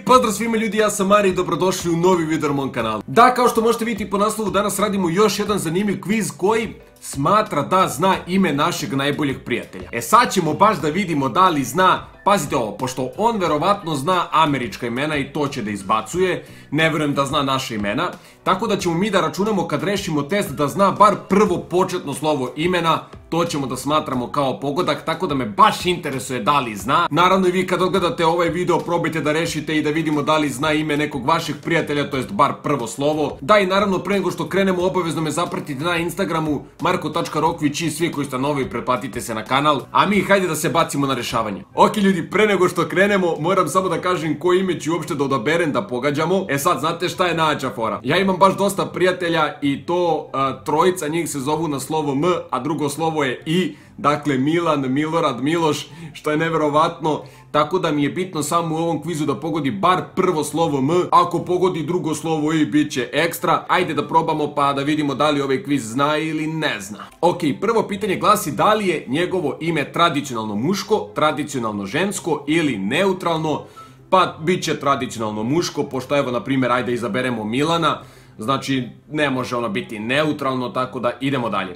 pozdrav svima ljudi, ja sam Mari i dobrodošli u novi video na mom kanalu. Da, kao što možete vidjeti po naslovu, danas radimo još jedan zanimljiv kviz koji smatra da zna ime našeg najboljeg prijatelja. Sad ćemo baš da vidimo da li zna, pazite ovo, pošto on verovatno zna američka imena i to će da izbacuje, ne verujem da zna naše imena, tako da ćemo mi da računamo kad rešimo test da zna bar prvo početno slovo imena, to ćemo da smatramo kao pogodak, tako da me baš interesuje da li zna. Naravno i vi kad odgledate ovaj video probajte da rešite i da vidimo da li zna ime nekog vašeg prijatelja, to jest bar prvo slovo. Da, i naravno pre nego što krenemo obavezno me zapratite na Instagramu marko.rokvić i svi koji ste novi pretplatite se na kanal, a mi hajde da se bacimo na rešavanje. Ok ljudi, pre nego što krenemo moram samo da kažem koje ime ću uopšte da odaberem da pogađamo. Sad znate šta je najjača fora? Ja imam baš dosta prijatelja i to trojica njih se zovu na slovo M, a drugo slovo je I, dakle Milan, Milorad, Miloš, što je neverovatno, tako da mi je bitno samo u ovom kvizu da pogodi bar prvo slovo M, ako pogodi drugo slovo I bit će ekstra. Ajde da probamo pa da vidimo da li ovaj kviz zna ili ne zna. Ok, prvo pitanje glasi da li je njegovo ime tradicionalno muško, tradicionalno žensko ili neutralno. Pa bit će tradicionalno muško, pošto evo na primjer ajde izaberemo Milana, znači ne može ono biti neutralno, tako da idemo dalje.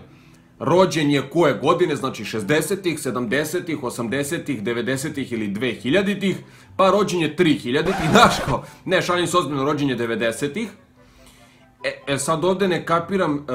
Rođen je koje godine, znači 60-ih, 70-ih, 80-ih, 90-ih ili 2000-ih, pa rođen je 3000-ih, znaš kao, ne šalim se ozbiljno, rođen je 90-ih. Sad ovdje ne kapiram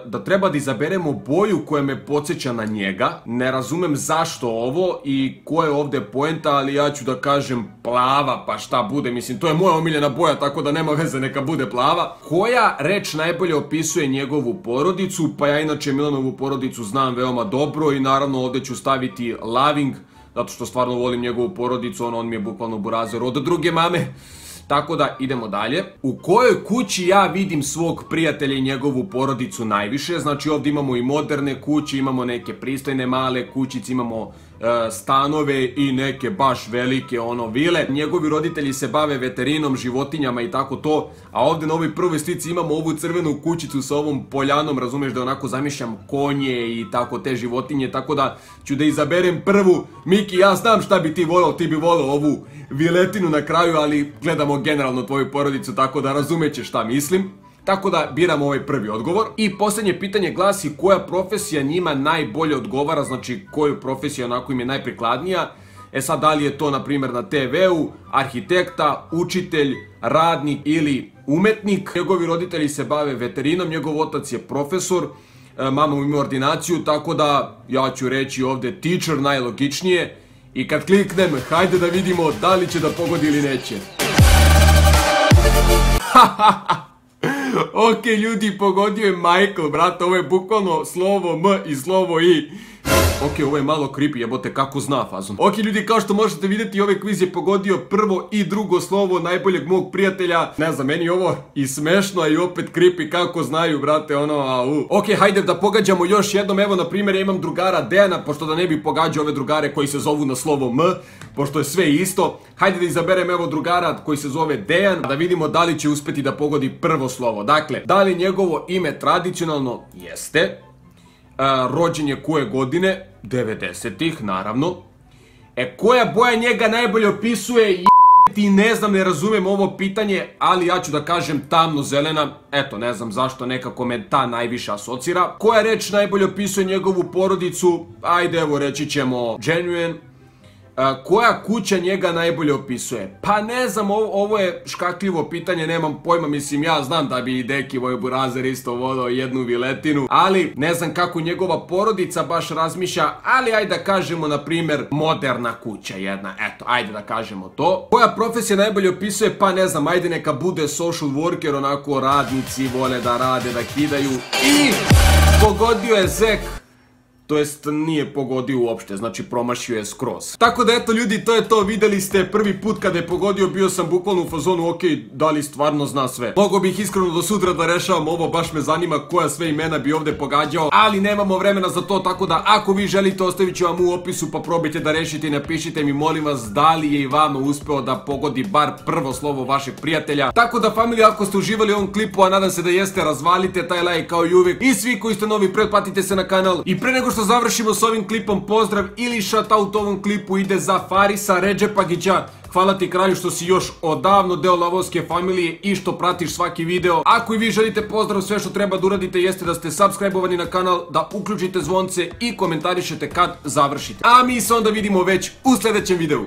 da treba da izaberemo boju koja me podsjeća na njega, ne razumem zašto ovo i koja je ovdje poenta, ali ja ću da kažem plava, pa šta bude, mislim to je moja omiljena boja, tako da nema veze, neka bude plava. Koja reč najbolje opisuje njegovu porodicu? Pa ja inače Milanovu porodicu znam veoma dobro i naravno ovdje ću staviti loving, zato što stvarno volim njegovu porodicu, on mi je bukvalno burazer od druge mame. Tako da idemo dalje. U kojoj kući ja vidim svog prijatelja i njegovu porodicu najviše? Znači ovdje imamo i moderne kuće, imamo neke pristojne male kućice, imamo stanove i neke baš velike vile. Njegovi roditelji se bave veterinom, životinjama i tako to. A ovdje na ovoj prvoj slici imamo ovu crvenu kućicu sa ovom poljanom, razumeš da onako zamišljam konje i tako te životinje. Tako da ću da izaberem prvu. Miki, ja znam šta bi ti volao, ti bi volao ovu viletinu na kraju, ali gledamo generalno tvoju porodicu, tako da razumeće šta mislim. Tako da biram ovaj prvi odgovor. I posljednje pitanje glasi koja profesija njima najbolje odgovara, znači koju profesiju onako im je najprikladnija. Sad da li je to na primjer na TV-u, arhitekta, učitelj, radnik ili umetnik. Njegovi roditelji se bave veterinom, njegov otac je profesor, mama ima ordinaciju, tako da ja ću reći ovdje teacher najlogičnije. I kad kliknem, hajde da vidimo da li će da pogodi ili neće. Ok ljudi, pogodio je Michael, brate, ovo je bukvalno slovo M i slovo I. Ok, ovo je malo creepy, jebote kako zna fazon. Ok ljudi, kao što možete vidjeti, ovaj kviz je pogodio prvo i drugo slovo najboljeg mog prijatelja. Ne znam, meni je ovo i smešno i opet creepy kako znaju, brate, Ok, hajde da pogađamo još jednom. Evo, na primjer, ja imam drugara Dejana, pošto da ne bi pogađao ove drugare koji se zovu na slovo M, pošto je sve isto. Hajde da izaberem evo drugara koji se zove Dejan, da vidimo da li će uspjeti da pogodi prvo slovo. Dakle, da li njegovo ime tradicionalno? Jeste. Rođen je koje godine? 90-ih, naravno. Koja boja njega najbolje opisuje? Ti ne znam, ne razumem ovo pitanje, ali ja ću da kažem tamno zelena. Eto, ne znam zašto, nekako me ta najviše asocira. Koja reč najbolje opisuje njegovu porodicu? Ajde, evo reći ćemo genuine. Koja kuća njega najbolje opisuje? Pa ne znam, ovo je škakljivo pitanje, nemam pojma, mislim ja znam da bi i Deki moj burazer isto volao jednu viletinu, ali ne znam kako njegova porodica baš razmišlja, ali ajde da kažemo na primjer moderna kuća jedna, eto, ajde da kažemo to. Koja profesija najbolje opisuje? Pa ne znam, ajde neka bude social worker, onako radnici vole da rade, da kidaju i pogodio je Zek. To jest nije pogodio uopšte, znači promašio je skroz. Tako da eto ljudi, to je to, vidjeli ste prvi put kada je pogodio, bio sam bukvalno u fazonu, ok, da li stvarno zna sve. Mogu bih iskreno do sutra da rešavam ovo, baš me zanima koja sve imena bi ovdje pogađao, ali nemamo vremena za to, tako da ako vi želite ostavit ću vam u opisu pa probajte da rešite i napišite mi molim vas da li je i vama uspeo da pogodi bar prvo slovo vašeg prijatelja. Tako da familija, ako ste uživali u ovom klipu, a nadam se da jeste, razvalite taj like kao i uvijek i svi koji ste novi pretplatite se na kanal. I pre nego što završimo s ovim klipom, pozdrav ili shoutout ovom klipu ide za Farisa Redžepagića Hvala ti kralju što si još odavno deo lavovske familije i što pratiš svaki video. Ako i vi želite pozdrav, sve što treba da uradite jeste da ste subscribe-ovani na kanal, da uključite zvonce i komentarišete kad završite. A mi se onda vidimo već u sljedećem videu.